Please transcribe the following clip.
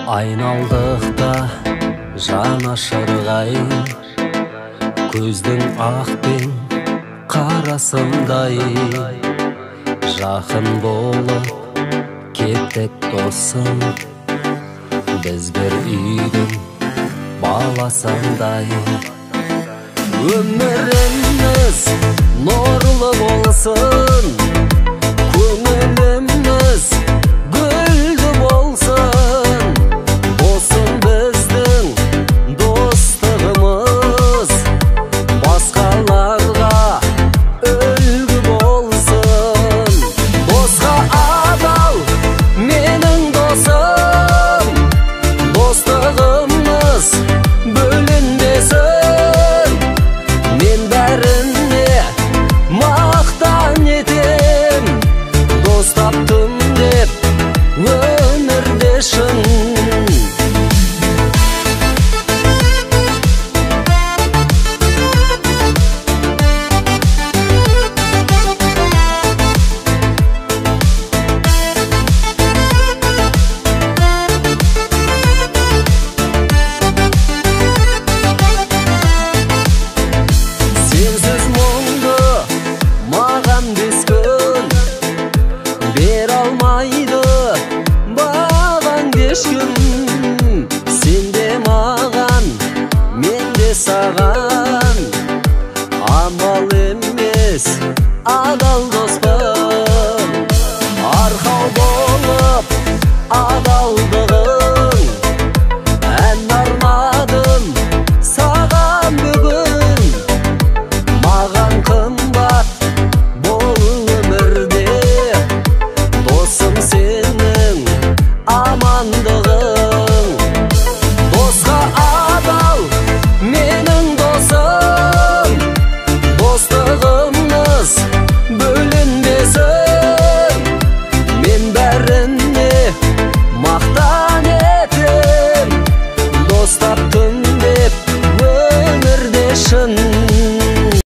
Айналдықта жанашырғай, көздің ақ пен қарасындай, жақын болып кеттік досым, біз бір үйдің баласындай. Өміріміз нұрлы болсын, көңіліміз гүлді болсын, болсын біздің достығымыз, басқаларға үлгі болсын. Досқа адал менің досым, достығымыз бөлінбесін. Мен бәріне мақтан етем, дос таптым деп өмірде шын. Бер алмайды маған ешкім, сен де маған, мен де саған. Амал емес